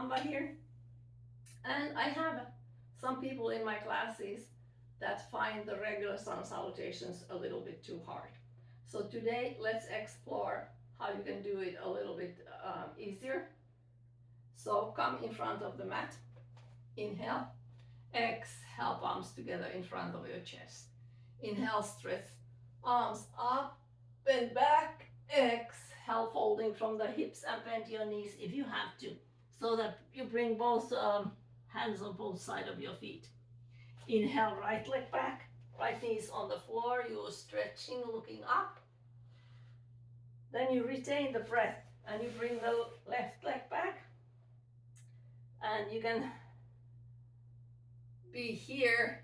samba here. And I have some people in my classes that find the regular sun salutations a little bit too hard. So today let's explore how you can do it a little bit easier. So come in front of the mat, inhale, exhale, palms together in front of your chest. Inhale, stretch arms up and back, exhale, folding from the hips and bend your knees if you have to, so that you bring both hands on both sides of your feet. Inhale, right leg back, right knees on the floor, you're stretching, looking up. Then you retain the breath and you bring the left leg back. And you can be here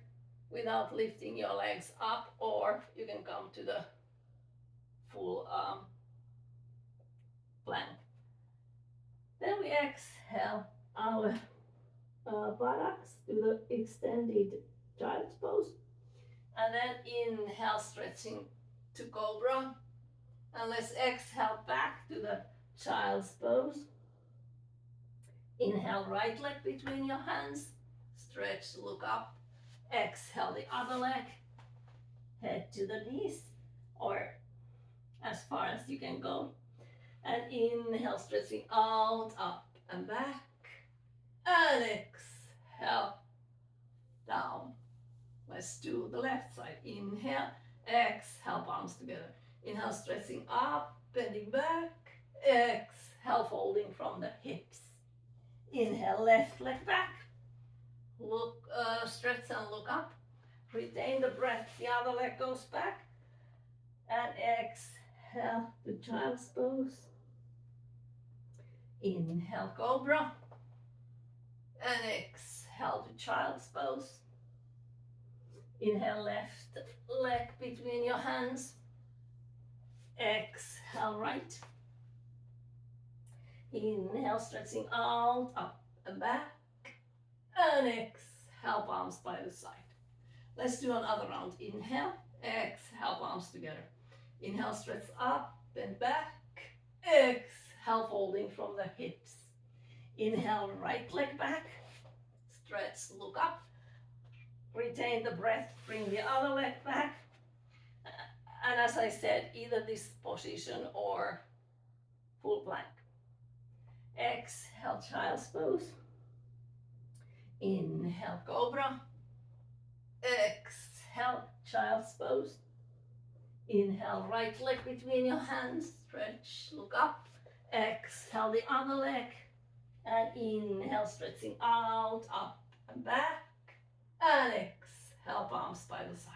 without lifting your legs up, or you can come to the full plank. Then we exhale our buttocks to the extended child's pose. And then inhale, stretching to cobra. And let's exhale back to the child's pose. Inhale, right leg between your hands. Stretch, look up. Exhale the other leg. Head to the knees or as far as you can go. And inhale, stretching out, up and back. And exhale, down. Let's do the left side. Inhale, exhale, palms together. Inhale, stretching up, bending back. Exhale, folding from the hips. Inhale, left leg back. Look, stretch and look up. Retain the breath. The other leg goes back. And exhale to child's pose. Inhale, cobra. And exhale to child's pose. Inhale, left leg between your hands. Exhale, right. Inhale, stretching out, up and back. And exhale, palms by the side. Let's do another round. Inhale, exhale, palms together. Inhale, stretch up and back. Exhale, folding from the hips. Inhale, right leg back. Stretch, look up. Retain the breath, bring the other leg back. And as I said, either this position or full plank. Exhale, child's pose. Inhale, cobra. Exhale, child's pose. Inhale, right leg between your hands. Stretch, look up. Exhale the other leg. And inhale, stretching out, up and back. And exhale, palms by the side.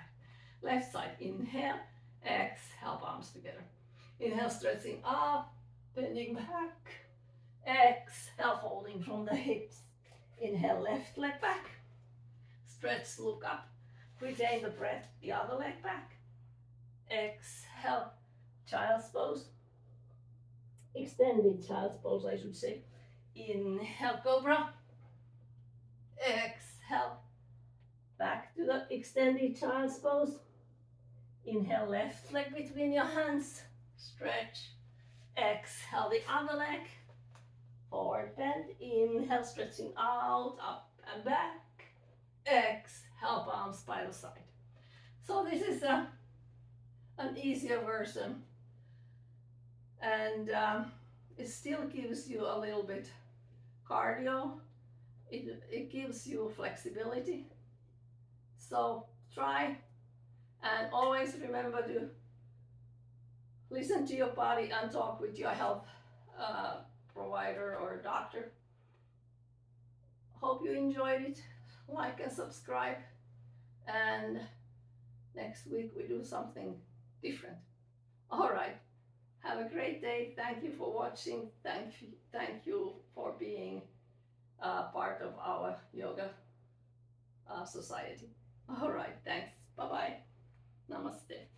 Left side, inhale. Exhale, palms together. Inhale, stretching up, bending back. Exhale, folding from the hips. Inhale, left leg back. Stretch, look up. Retain the breath, the other leg back. Exhale, child's pose. Extended child's pose, I should say. Inhale, cobra. Exhale, back to the extended child's pose. Inhale, left leg between your hands. Stretch. Exhale the other leg. Forward bend. Inhale, stretching out, up and back. Exhale, palms by the side. So this is an easier version. And it still gives you a little bit cardio. It gives you flexibility. So try, and always remember to listen to your body and talk with your health provider or doctor. Hope you enjoyed it. Like and subscribe. And next week we do something different. All right. Have a great day. Thank you for watching. Thank you for being part of our yoga society. All right. Thanks. Bye-bye. Namaste.